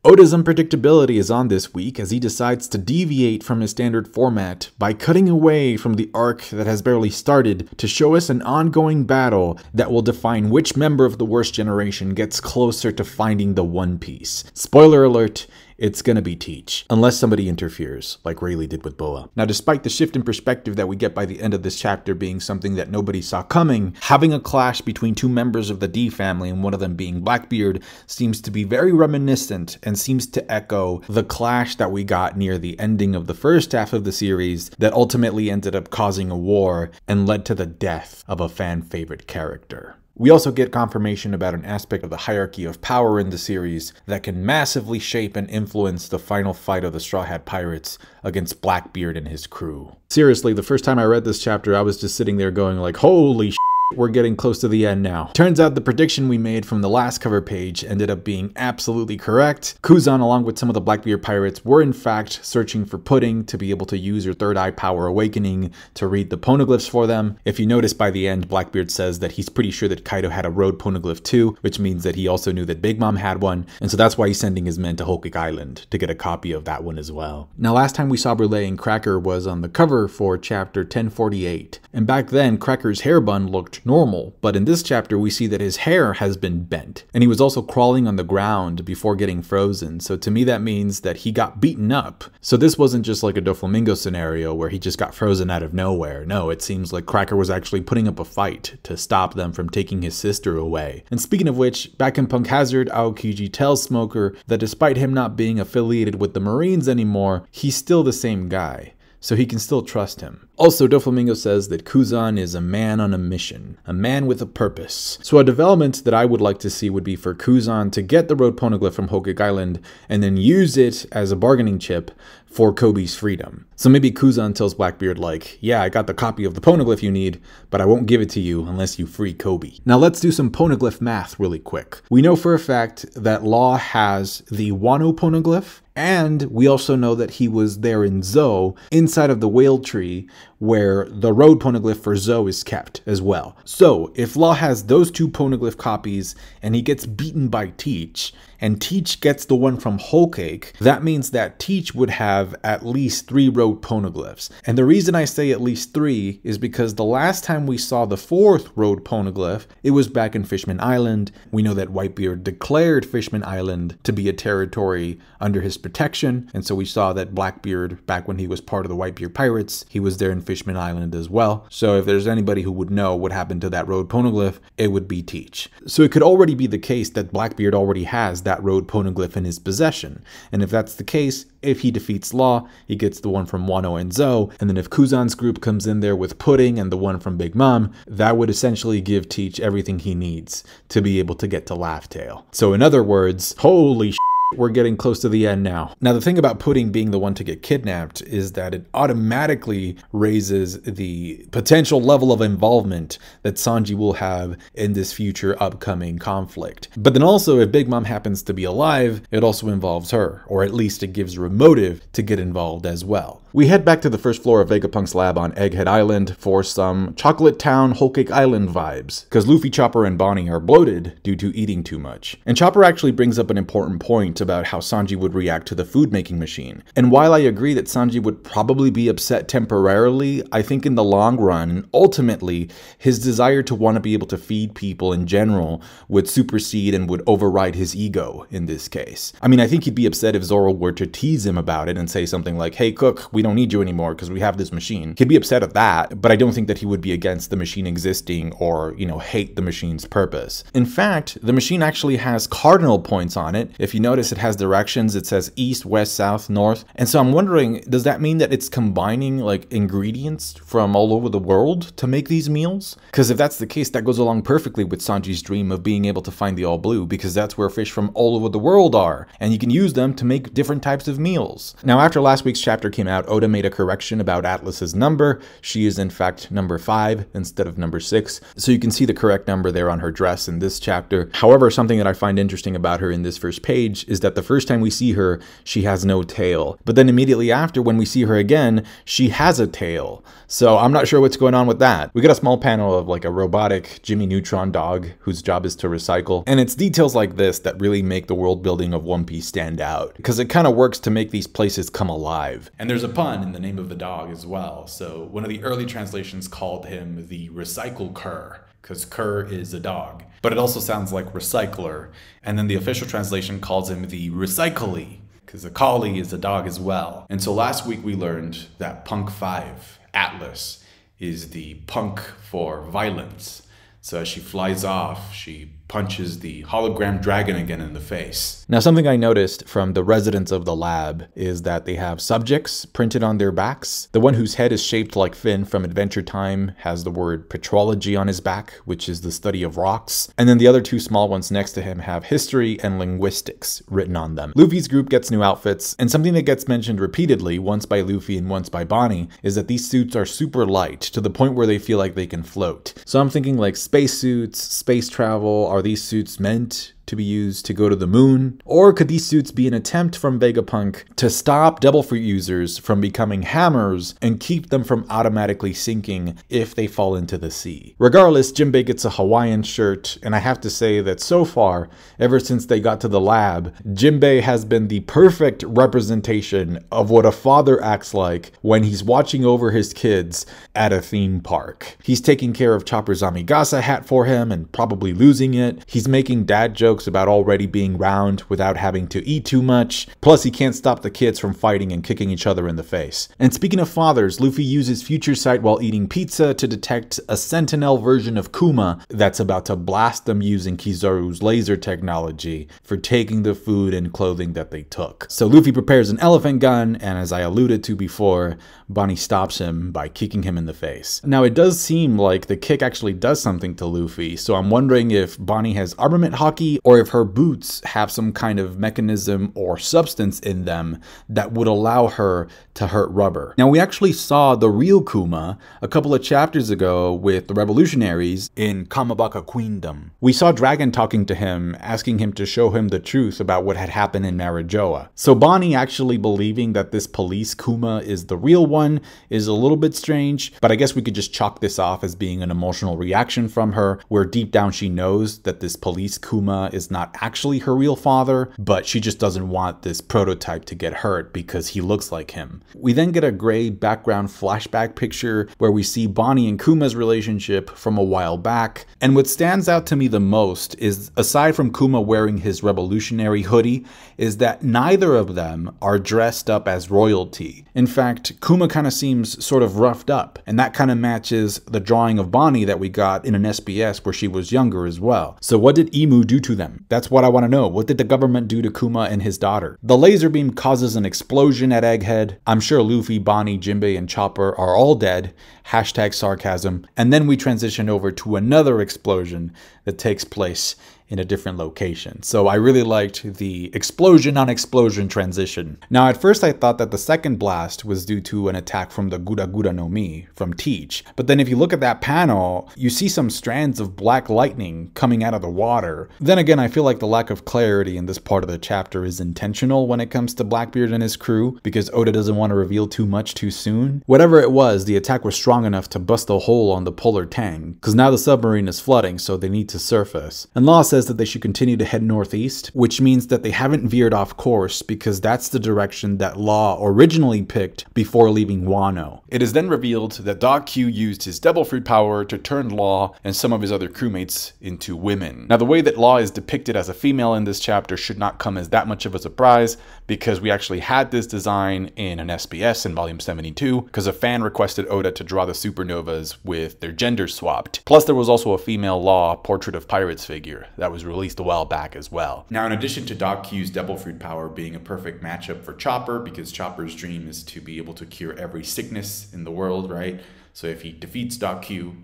Oda's unpredictability is on this week as he decides to deviate from his standard format by cutting away from the arc that has barely started to show us an ongoing battle that will define which member of the worst generation gets closer to finding the One Piece. Spoiler alert, it's gonna be Teach, unless somebody interferes, like Rayleigh did with Boa. Now, despite the shift in perspective that we get by the end of this chapter being something that nobody saw coming, having a clash between two members of the D family and one of them being Blackbeard seems to be very reminiscent and seems to echo the clash that we got near the ending of the first half of the series that ultimately ended up causing a war and led to the death of a fan favorite character. We also get confirmation about an aspect of the hierarchy of power in the series that can massively shape and influence the final fight of the Straw Hat Pirates against Blackbeard and his crew. Seriously, the first time I read this chapter, I was just sitting there going like, holy shit. We're getting close to the end now. Turns out the prediction we made from the last cover page ended up being absolutely correct. Kuzan, along with some of the Blackbeard pirates, were in fact searching for Pudding to be able to use your third eye power awakening to read the poneglyphs for them. If you notice by the end, Blackbeard says that he's pretty sure that Kaido had a road poneglyph too, which means that he also knew that Big Mom had one, and so that's why he's sending his men to Whole Cake Island to get a copy of that one as well. Now, last time we saw Brûlé and Cracker was on the cover for chapter 1048, and back then Cracker's hair bun looked normal, but in this chapter we see that his hair has been bent, and he was also crawling on the ground before getting frozen, so to me that means that he got beaten up. So this wasn't just like a Doflamingo scenario where he just got frozen out of nowhere. No, it seems like Cracker was actually putting up a fight to stop them from taking his sister away. And speaking of which, back in Punk Hazard, Aokiji tells Smoker that despite him not being affiliated with the Marines anymore, he's still the same guy, so he can still trust him. Also, Doflamingo says that Kuzan is a man on a mission, a man with a purpose. So a development that I would like to see would be for Kuzan to get the road poneglyph from Whole Cake Island and then use it as a bargaining chip for Kobe's freedom. So maybe Kuzan tells Blackbeard like, yeah, I got the copy of the poneglyph you need, but I won't give it to you unless you free Kobe. Now let's do some poneglyph math really quick. We know for a fact that Law has the Wano poneglyph, and we also know that he was there in Zou, inside of the whale tree, where the road poneglyph for Zou is kept as well. So if Law has those two poneglyph copies and he gets beaten by Teach, and Teach gets the one from Whole Cake, that means that Teach would have at least 3 road poneglyphs. And the reason I say at least 3 is because the last time we saw the 4th road poneglyph, it was back in Fishman Island. We know that Whitebeard declared Fishman Island to be a territory under his protection, and so we saw that Blackbeard, back when he was part of the Whitebeard Pirates, he was there in Fishman Island as well. So if there's anybody who would know what happened to that road poneglyph, it would be Teach. So it could already be the case that Blackbeard already has that road poneglyph in his possession. And if that's the case, if he defeats Law, he gets the one from Wano and Zou, and then if Kuzan's group comes in there with Pudding and the one from Big Mom, that would essentially give Teach everything he needs to be able to get to Laugh Tale. So in other words, holy shit, we're getting close to the end now. Now, the thing about Pudding being the one to get kidnapped is that it automatically raises the potential level of involvement that Sanji will have in this future upcoming conflict. But then also, if Big Mom happens to be alive, it also involves her, or at least it gives her a motive to get involved as well. We head back to the first floor of Vegapunk's lab on Egghead Island for some Chocolate Town Whole Cake Island vibes, because Luffy, Chopper, and Bonney are bloated due to eating too much. And Chopper actually brings up an important point about how Sanji would react to the food making machine. And while I agree that Sanji would probably be upset temporarily, I think in the long run, and ultimately, his desire to want to be able to feed people in general would supersede and would override his ego in this case. I mean, I think he'd be upset if Zoro were to tease him about it and say something like, hey Cook, we don't need you anymore because we have this machine. He'd be upset at that, but I don't think that he would be against the machine existing or, you know, hate the machine's purpose. In fact, the machine actually has cardinal points on it. If you notice, it has directions. It says east, west, south, north. And so I'm wondering, does that mean that it's combining like ingredients from all over the world to make these meals? Because if that's the case, that goes along perfectly with Sanji's dream of being able to find the all blue, because that's where fish from all over the world are, and you can use them to make different types of meals. Now, after last week's chapter came out, Oda made a correction about Atlas's number. She is in fact number 5 instead of number 6. So you can see the correct number there on her dress in this chapter. However, something that I find interesting about her in this first page is that the first time we see her, she has no tail. But then immediately after, when we see her again, she has a tail. So I'm not sure what's going on with that. We get a small panel of like a robotic Jimmy Neutron dog whose job is to recycle. And it's details like this that really make the world building of One Piece stand out, because it kind of works to make these places come alive. And there's a pun in the name of the dog as well. So one of the early translations called him the Recycle Cur, because cur is a dog. But it also sounds like recycler. And then the official translation calls him the Recyclee, because a collie is a dog as well. And so last week we learned that Punk 5, Atlas, is the punk for violence. So as she flies off, she punches the hologram dragon again in the face. Now, something I noticed from the residents of the lab is that they have subjects printed on their backs. The one whose head is shaped like Finn from Adventure Time has the word petrology on his back, which is the study of rocks. And then the other 2 small ones next to him have history and linguistics written on them. Luffy's group gets new outfits, and something that gets mentioned repeatedly, once by Luffy and once by Bonney, is that these suits are super light to the point where they feel like they can float. So I'm thinking like spacesuits, space travel. Are these suits meant to be used to go to the moon? Or could these suits be an attempt from Vegapunk to stop Devil Fruit users from becoming hammers and keep them from automatically sinking if they fall into the sea? Regardless, Jinbei gets a Hawaiian shirt, and I have to say that so far, ever since they got to the lab, Jinbei has been the perfect representation of what a father acts like when he's watching over his kids at a theme park. He's taking care of Chopper's Amigasa hat for him and probably losing it. He's making dad jokes about already being round without having to eat too much. Plus, he can't stop the kids from fighting and kicking each other in the face. And speaking of fathers, Luffy uses Future Sight while eating pizza to detect a Sentinel version of Kuma that's about to blast them using Kizaru's laser technology for taking the food and clothing that they took. So Luffy prepares an elephant gun, and as I alluded to before, Bonney stops him by kicking him in the face. Now, it does seem like the kick actually does something to Luffy, so I'm wondering if Bonney has armament hockey, or if her boots have some kind of mechanism or substance in them that would allow her to hurt rubber. Now, we actually saw the real Kuma a couple of chapters ago with the revolutionaries in Kamabaka Queendom. We saw Dragon talking to him, asking him to show him the truth about what had happened in Marijoa. So Bonney actually believing that this police Kuma is the real one is a little bit strange, but I guess we could just chalk this off as being an emotional reaction from her, where deep down she knows that this police Kuma is not actually her real father, but she just doesn't want this prototype to get hurt because he looks like him. We then get a gray background flashback picture where we see Bonney and Kuma's relationship from a while back. And what stands out to me the most is, aside from Kuma wearing his revolutionary hoodie, is that neither of them are dressed up as royalty. In fact, Kuma kind of seems sort of roughed up, and that kind of matches the drawing of Bonney that we got in an SBS where she was younger as well. So what did Imu do to them? That's what I want to know. What did the government do to Kuma and his daughter? The laser beam causes an explosion at Egghead. I'm sure Luffy, Bonney, Jinbei, and Chopper are all dead. Hashtag sarcasm. And then we transition over to another explosion that takes place in a different location. So I really liked the explosion on explosion transition. Now, at first I thought that the second blast was due to an attack from the Gura Gura no Mi from Teach. But then if you look at that panel, you see some strands of black lightning coming out of the water. Then again, I feel like the lack of clarity in this part of the chapter is intentional when it comes to Blackbeard and his crew, because Oda doesn't want to reveal too much too soon. Whatever it was, the attack was strong enough to bust a hole on the polar tang, because now the submarine is flooding, so they need to surface. And Law says that they should continue to head northeast, which means that they haven't veered off course, because that's the direction that Law originally picked before leaving Wano. It is then revealed that Doc Q used his Devil Fruit power to turn Law and some of his other crewmates into women. Now, the way that Law is depicted as a female in this chapter should not come as that much of a surprise, because we actually had this design in an SBS in volume 72, because a fan requested Oda to draw the supernovas with their gender swapped. Plus, there was also a female Law Portrait of Pirates figure that was released a while back as well. Now, in addition to Doc Q's Devil Fruit power being a perfect matchup for Chopper, because Chopper's dream is to be able to cure every sickness in the world, right? So if he defeats Doc Q,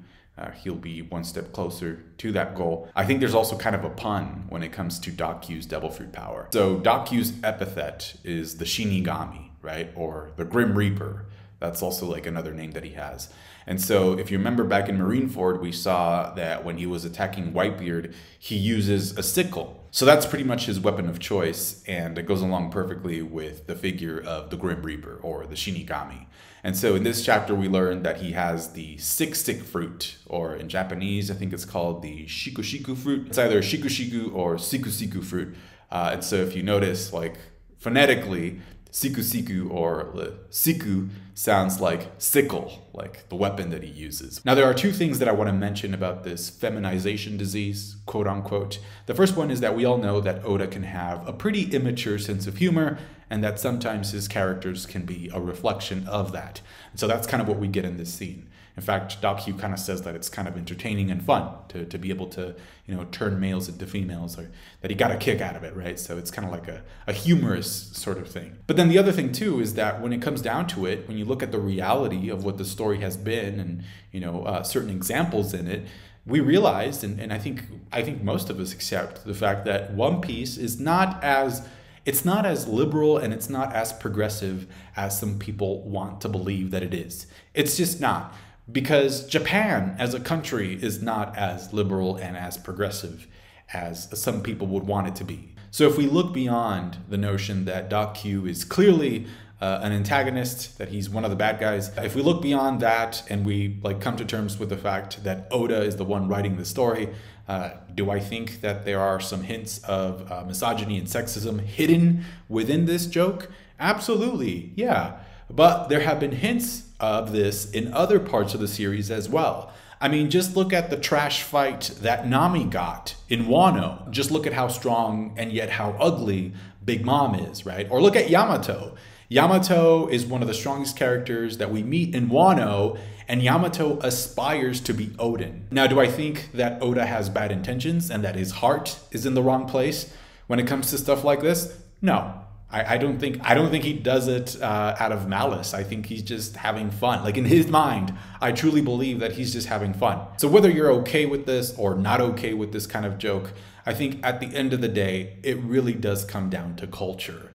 he'll be one step closer to that goal. I think there's also kind of a pun when it comes to Doc Q's Devil Fruit power. So Doc Q's epithet is the Shinigami. right? Or the Grim Reaper. That's also like another name that he has. And so if you remember back in Marineford, we saw that when he was attacking Whitebeard, he uses a sickle. So that's pretty much his weapon of choice, and it goes along perfectly with the figure of the Grim Reaper, or the Shinigami. And so in this chapter, we learn that he has the six-stick fruit, or in Japanese, I think it's called the shiku fruit. It's either shiku or siku fruit. And so if you notice, like phonetically, siku or siku sounds like sickle, like the weapon that he uses. Now, there are two things that I want to mention about this feminization disease, quote unquote. The first one is that we all know that Oda can have a pretty immature sense of humor, and that sometimes his characters can be a reflection of that. And so that's kind of what we get in this scene. In fact, Doc Hugh kind of says that it's kind of entertaining and fun to be able to, turn males into females, or that he got a kick out of it, right? So it's kind of like a humorous sort of thing. But then the other thing too is that when it comes down to it, when you look at the reality of what the story has been and, certain examples in it, we realized, and I think most of us accept the fact that One Piece is not as liberal and it's not as progressive as some people want to believe that it is. It's just not. Because Japan as a country is not as liberal and as progressive as some people would want it to be. So if we look beyond the notion that Doc Q is clearly an antagonist, that he's one of the bad guys, if we look beyond that and we come to terms with the fact that Oda is the one writing the story, do I think that there are some hints of misogyny and sexism hidden within this joke? Absolutely, yeah. But there have been hints of this in other parts of the series as well. I mean, just look at the trash fight that Nami got in Wano. Just look at how strong and yet how ugly Big Mom is, right? Or look at Yamato. Yamato is one of the strongest characters that we meet in Wano, and Yamato aspires to be Odin. Now, do I think that Oda has bad intentions and that his heart is in the wrong place when it comes to stuff like this? No. I don't think he does it out of malice. I think he's just having fun. Like in his mind, I truly believe that he's just having fun. So whether you're okay with this or not okay with this kind of joke, I think at the end of the day, it really does come down to culture.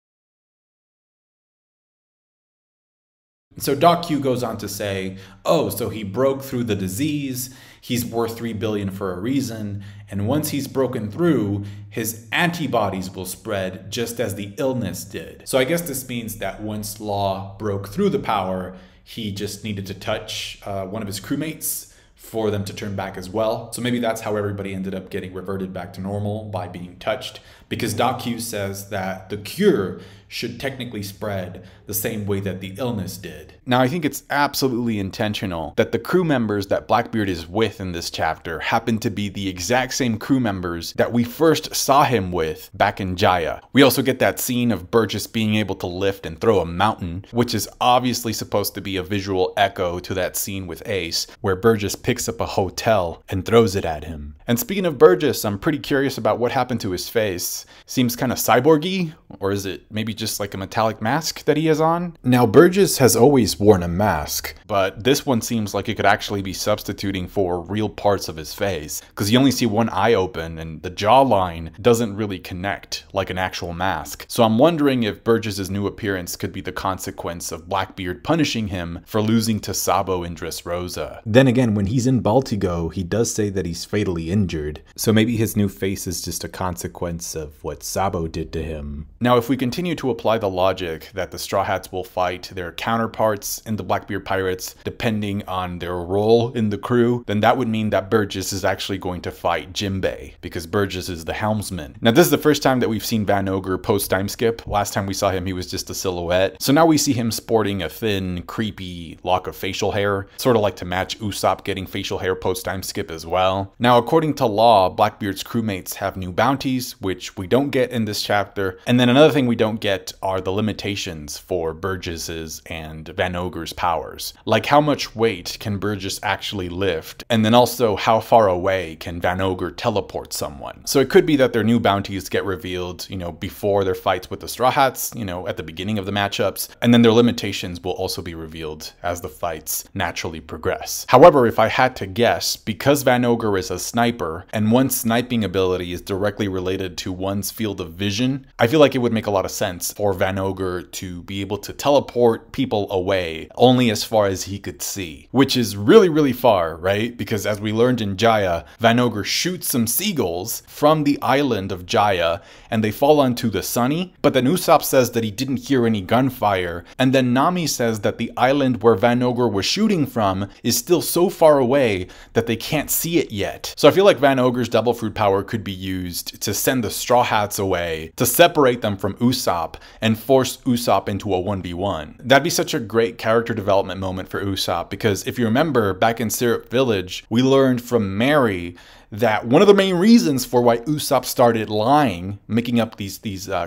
So Doc Q goes on to say, oh, so he broke through the disease, he's worth $3 billion for a reason, and once he's broken through, his antibodies will spread just as the illness did. So I guess this means that once Law broke through the power, he just needed to touch one of his crewmates for them to turn back as well. So maybe that's how everybody ended up getting reverted back to normal, by being touched, because Doc Q says that the cure should technically spread the same way that the illness did. Now, I think it's absolutely intentional that the crew members that Blackbeard is with in this chapter happen to be the exact same crew members that we first saw him with back in Jaya. We also get that scene of Burgess being able to lift and throw a mountain, which is obviously supposed to be a visual echo to that scene with Ace, where Burgess picks up a hotel and throws it at him. And speaking of Burgess, I'm pretty curious about what happened to his face. Seems kind of cyborgy, or is it maybe just like a metallic mask that he has on? Now, Burgess has always worn a mask, but this one seems like it could actually be substituting for real parts of his face, because you only see one eye open and the jawline doesn't really connect like an actual mask. So I'm wondering if Burgess's new appearance could be the consequence of Blackbeard punishing him for losing to Sabo in Dressrosa. Then again, when he's in Baltigo, he does say that he's fatally injured, so maybe his new face is just a consequence of what Sabo did to him. Now, if we continue to apply the logic that the Straw Hats will fight their counterparts in the Blackbeard Pirates depending on their role in the crew, then that would mean that Burgess is actually going to fight Jimbei, because Burgess is the helmsman. Now, this is the first time that we've seen Van Ogre post-time skip. Last time we saw him, he was just a silhouette. So now we see him sporting a thin, creepy lock of facial hair, sort of like to match Usopp getting facial hair post-time skip as well. Now, according to Law, Blackbeard's crewmates have new bounties, which we don't get in this chapter. And then another thing we don't get are the limitations for Burgess's and Van Ogre's powers. Like, how much weight can Burgess actually lift? And then also, how far away can Van Ogre teleport someone? So it could be that their new bounties get revealed, before their fights with the Straw Hats, at the beginning of the matchups. And then their limitations will also be revealed as the fights naturally progress. However, if I had to guess, because Van Ogre is a sniper, and one sniping ability is directly related to one's field of vision, I feel like it would make a lot of sense for Vanagar to be able to teleport people away only as far as he could see, which is really, really far, right? Because as we learned in Jaya, Vanagar shoots some seagulls from the island of Jaya and they fall onto the Sunny, but then Usopp says that he didn't hear any gunfire, and then Nami says that the island where Vanagar was shooting from is still so far away that they can't see it yet. So I feel like Vanagar's Devil Fruit power could be used to send the Straw Hats away, to separate them from Usopp and force Usopp into a 1v1. That'd be such a great character development moment for Usopp, because if you remember back in Syrup Village, we learned from Mary that one of the main reasons for why Usopp started lying, making up these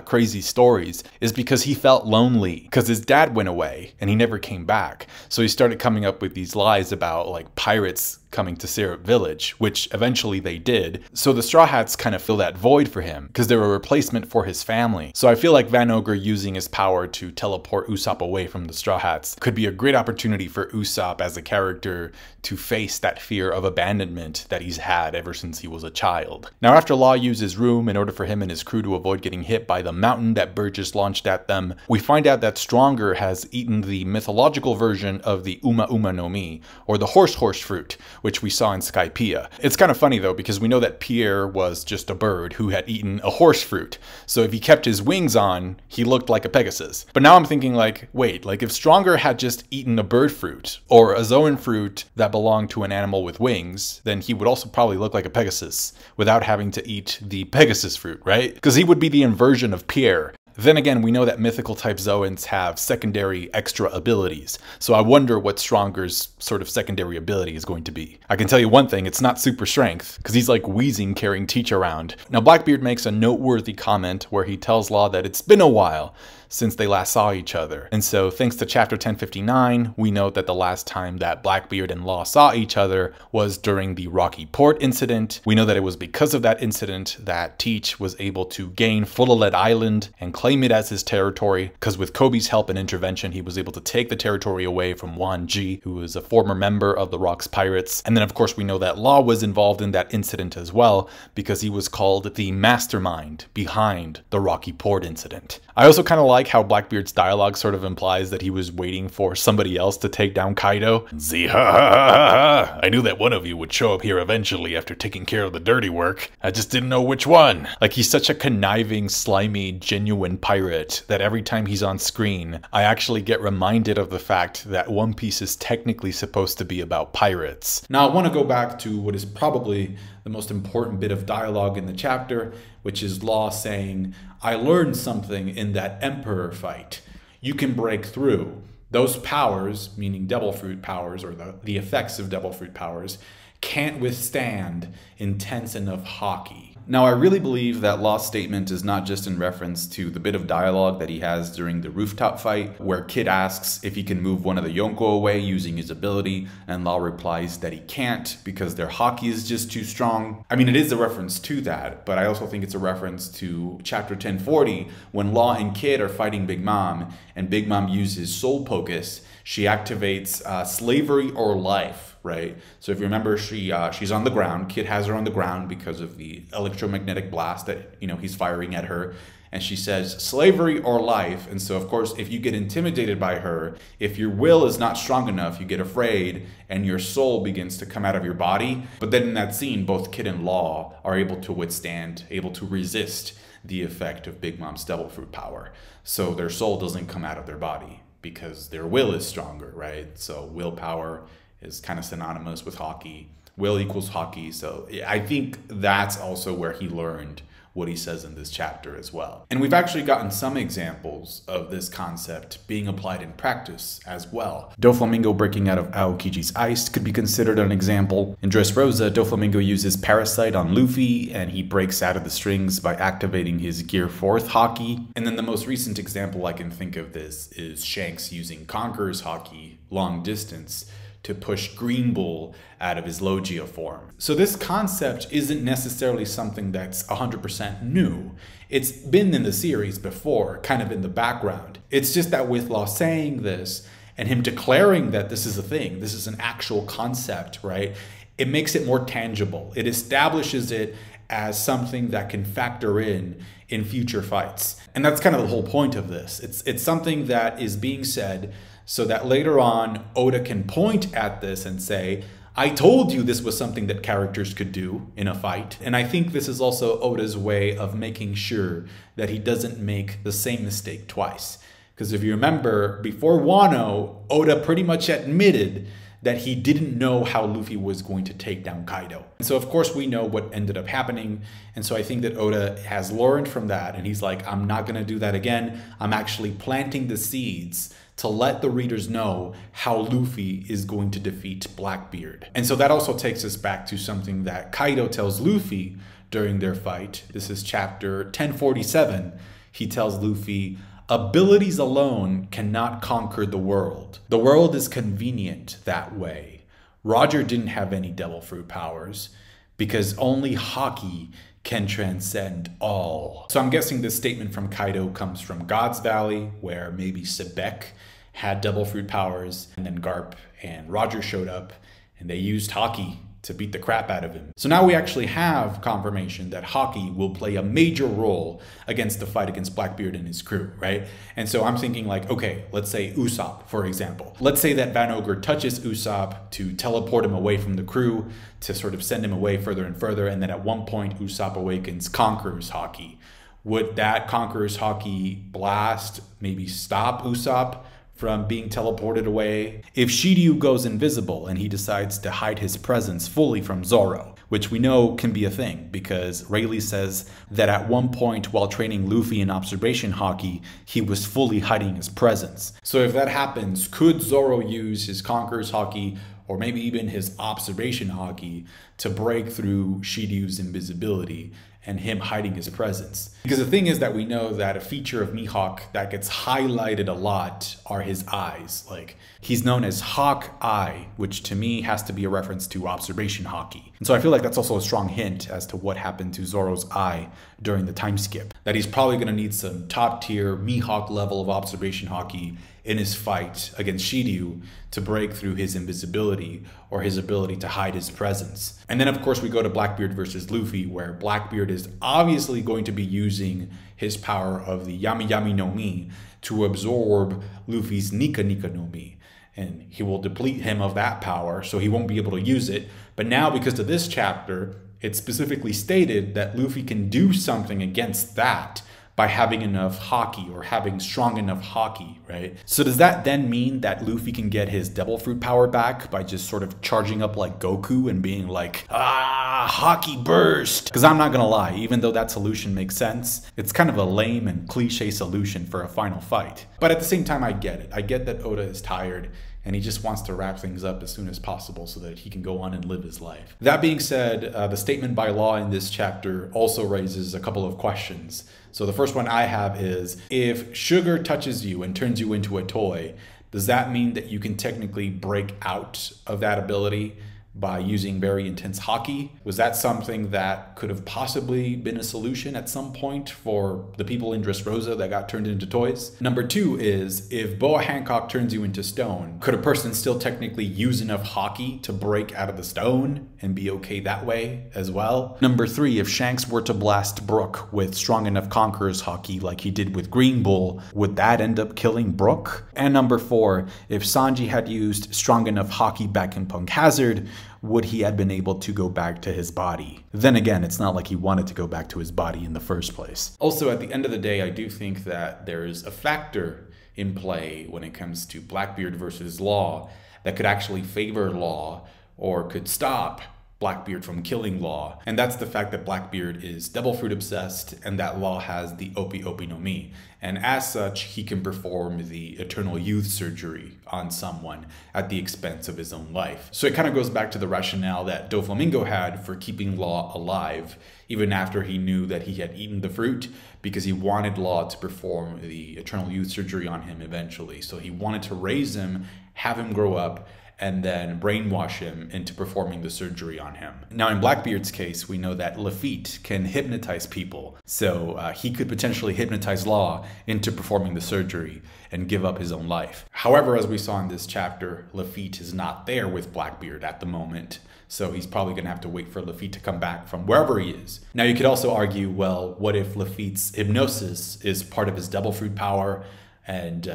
crazy stories, is because he felt lonely, because his dad went away and he never came back. So he started coming up with these lies about like pirates coming to Syrup Village, which eventually they did. So the Straw Hats kind of fill that void for him because they're a replacement for his family. So I feel like Vanagar using his power to teleport Usopp away from the Straw Hats could be a great opportunity for Usopp as a character to face that fear of abandonment that he's had ever since he was a child. Now, after Law uses room in order for him and his crew to avoid getting hit by the mountain that Burgess launched at them, we find out that Stronger has eaten the mythological version of the Uma Uma no Mi, or the horse fruit, which we saw in Skypiea. It's kind of funny though, because we know that Pierre was just a bird who had eaten a horse fruit. So if he kept his wings on, he looked like a Pegasus. But now I'm thinking like, wait, like if Stronger had just eaten a bird fruit or a Zoan fruit that belonged to an animal with wings, then he would also probably look like a Pegasus without having to eat the Pegasus fruit, right? Because he would be the inversion of Pierre. Then again, we know that mythical type Zoans have secondary extra abilities, so I wonder what Stronger's sort of secondary ability is going to be. I can tell you one thing, it's not super strength, because he's like wheezing carrying Teach around. Now Blackbeard makes a noteworthy comment where he tells Law that it's been a while since they last saw each other. And so thanks to chapter 1059, we know that the last time that Blackbeard and Law saw each other was during the Rocky Port incident. We know that it was because of that incident that Teach was able to gain Fulloled Island and claim it as his territory, because with Kobe's help and intervention, he was able to take the territory away from Wan Ji, who was a former member of the Rocks Pirates. And then of course we know that Law was involved in that incident as well, because he was called the mastermind behind the Rocky Port incident. I also kind of like how Blackbeard's dialogue sort of implies that he was waiting for somebody else to take down Kaido. Z ha ha ha ha! I knew that one of you would show up here eventually after taking care of the dirty work. I just didn't know which one. Like, he's such a conniving, slimy, genuine pirate that every time he's on screen, I actually get reminded of the fact that One Piece is technically supposed to be about pirates. Now, I want to go back to what is probably the most important bit of dialogue in the chapter, which is Law saying, I learned something in that Emperor fight. You can break through. Those powers, meaning Devil Fruit powers, or the effects of Devil Fruit powers, can't withstand intense enough hockey. Now, I really believe that Law's statement is not just in reference to the bit of dialogue that he has during the rooftop fight, where Kid asks if he can move one of the Yonko away using his ability, and Law replies that he can't because their hockey is just too strong. I mean, it is a reference to that, but I also think it's a reference to chapter 1040, when Law and Kid are fighting Big Mom, and Big Mom uses Soul Pocus. She activates slavery or life, right? So if you remember, she's on the ground. Kid has her on the ground because of the electromagnetic blast that, he's firing at her. And she says, slavery or life. And so, of course, if you get intimidated by her, if your will is not strong enough, you get afraid and your soul begins to come out of your body. But then in that scene, both Kid and Law are able to withstand, able to resist the effect of Big Mom's Devil Fruit power. So their soul doesn't come out of their body because their will is stronger, right? So willpower is kind of synonymous with hockey. Will equals hockey. So I think that's also where he learned what he says in this chapter as well. And we've actually gotten some examples of this concept being applied in practice as well. Doflamingo breaking out of Aokiji's ice could be considered an example. In Dressrosa, Doflamingo uses Parasite on Luffy, and he breaks out of the strings by activating his Gear 4th Haki. And then the most recent example I can think of this is Shanks using Conqueror's Haki, long distance, to push Green Bull out of his Logia form. So this concept isn't necessarily something that's 100% new. It's been in the series before, kind of in the background. It's just that with Law saying this and him declaring that this is a thing, this is an actual concept, right? It makes it more tangible. It establishes it as something that can factor in future fights. And that's kind of the whole point of this. It's something that is being said so that later on Oda can point at this and say, I told you this was something that characters could do in a fight. And I think this is also Oda's way of making sure that he doesn't make the same mistake twice. Because if you remember, before Wano, Oda pretty much admitted that he didn't know how Luffy was going to take down Kaido. And so of course we know what ended up happening. And so I think that Oda has learned from that. And he's like, I'm not gonna do that again. I'm actually planting the seeds to let the readers know how Luffy is going to defeat Blackbeard. And so that also takes us back to something that Kaido tells Luffy during their fight. This is chapter 1047. He tells Luffy, abilities alone cannot conquer the world. The world is convenient that way. Roger didn't have any devil fruit powers because only Haki can transcend all. So I'm guessing this statement from Kaido comes from God's Valley, where maybe Sebek had devil fruit powers, and then Garp and Roger showed up and they used Haki to beat the crap out of him. So now we actually have confirmation that Haki will play a major role against the fight against Blackbeard and his crew, right? And so I'm thinking like, okay, let's say Usopp, for example. Let's say that Van Ogre touches Usopp to teleport him away from the crew, to sort of send him away further and further, and then at one point Usopp awakens, conquers Haki. Would that conqueror's Haki blast maybe stop Usopp from being teleported away? If Shiryu goes invisible and he decides to hide his presence fully from Zoro, which we know can be a thing because Rayleigh says that at one point while training Luffy in observation Haki, he was fully hiding his presence. So if that happens, could Zoro use his Conqueror's Haki or maybe even his observation Haki to break through Shiryu's invisibility and him hiding his presence? Because the thing is that we know that a feature of Mihawk that gets highlighted a lot are his eyes. Like, he's known as Hawk Eye, which to me has to be a reference to observation Haki. And so I feel like that's also a strong hint as to what happened to Zoro's eye during the time skip. That he's probably going to need some top tier Mihawk level of observation Haki in his fight against Shiryu to break through his invisibility or his ability to hide his presence. And then of course we go to Blackbeard versus Luffy, where Blackbeard is obviously going to be using his power of the Yami Yami no Mi to absorb Luffy's Nika Nika no Mi. And he will deplete him of that power, so he won't be able to use it. But now because of this chapter, it's specifically stated that Luffy can do something against that by having enough Haki or having strong enough Haki, right? So does that then mean that Luffy can get his devil fruit power back by just sort of charging up like Goku and being like, Haki burst? Because I'm not gonna lie, even though that solution makes sense, it's kind of a lame and cliche solution for a final fight. But at the same time, I get it. I get that Oda is tired and he just wants to wrap things up as soon as possible so that he can go on and live his life. That being said, the statement by law in this chapter also raises a couple of questions. So the first one I have is, if sugar touches you and turns you into a toy, does that mean that you can technically break out of that ability by using very intense Haki? Was that something that could have possibly been a solution at some point for the people in Dressrosa that got turned into toys? Number two is, if Boa Hancock turns you into stone, could a person still technically use enough Haki to break out of the stone and be okay that way as well? Number three, if Shanks were to blast Brook with strong enough Conqueror's Haki like he did with Green Bull, would that end up killing Brook? And number four, if Sanji had used strong enough Haki back in Punk Hazard, would he have been able to go back to his body? Then again, it's not like he wanted to go back to his body in the first place. Also, at the end of the day, I do think that there's a factor in play when it comes to Blackbeard versus Law that could actually favor Law or could stop Blackbeard from killing Law. And that's the fact that Blackbeard is devil fruit obsessed and that Law has the Opi Opi no Mi. And as such, he can perform the eternal youth surgery on someone at the expense of his own life. So it kind of goes back to the rationale that Doflamingo had for keeping Law alive, even after he knew that he had eaten the fruit, because he wanted Law to perform the eternal youth surgery on him eventually. So he wanted to raise him, have him grow up, and then brainwash him into performing the surgery on him. Now, in Blackbeard's case, we know that Lafitte can hypnotize people, so he could potentially hypnotize Law into performing the surgery and give up his own life. However, as we saw in this chapter, Lafitte is not there with Blackbeard at the moment, so he's probably going to have to wait for Lafitte to come back from wherever he is. Now, you could also argue, well, what if Lafitte's hypnosis is part of his devil fruit power, and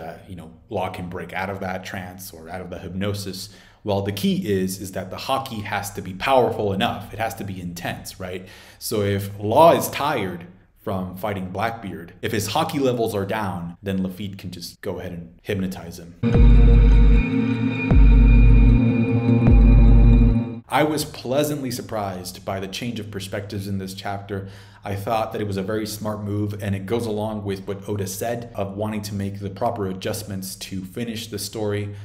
Law can break out of that trance or out of the hypnosis? Well, the key is that the hockey has to be powerful enough. It has to be intense, right? So if Law is tired from fighting Blackbeard, if his hockey levels are down, then Lafitte can just go ahead and hypnotize him. I was pleasantly surprised by the change of perspectives in this chapter. I thought that it was a very smart move, and it goes along with what Oda said of wanting to make the proper adjustments to finish the story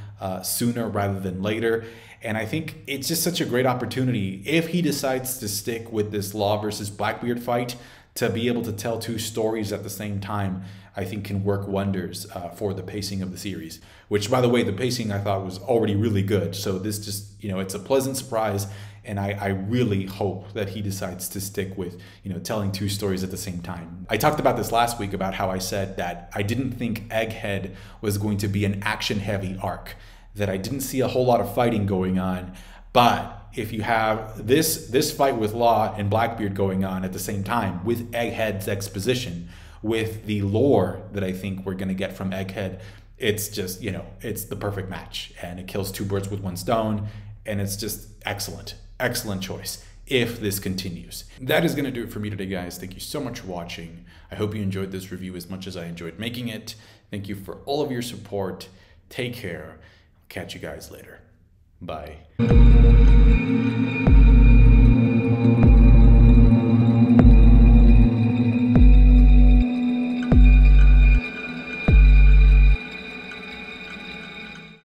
sooner rather than later. And I think it's just such a great opportunity, if he decides to stick with this Law versus Blackbeard fight, to be able to tell two stories at the same time. I think can work wonders for the pacing of the series, which, by the way, the pacing I thought was already really good. So this just, it's a pleasant surprise. And I really hope that he decides to stick with, telling two stories at the same time. I talked about this last week about how I said that I didn't think Egghead was going to be an action-heavy arc, that I didn't see a whole lot of fighting going on. But if you have this fight with Law and Blackbeard going on at the same time, with Egghead's exposition, with the lore that I think we're going to get from Egghead, it's just, it's the perfect match, and it kills two birds with one stone, and it's just excellent. Excellent choice if this continues. That is going to do it for me today, guys. Thank you so much for watching. I hope you enjoyed this review as much as I enjoyed making it. Thank you for all of your support. Take care. I'll catch you guys later. Bye.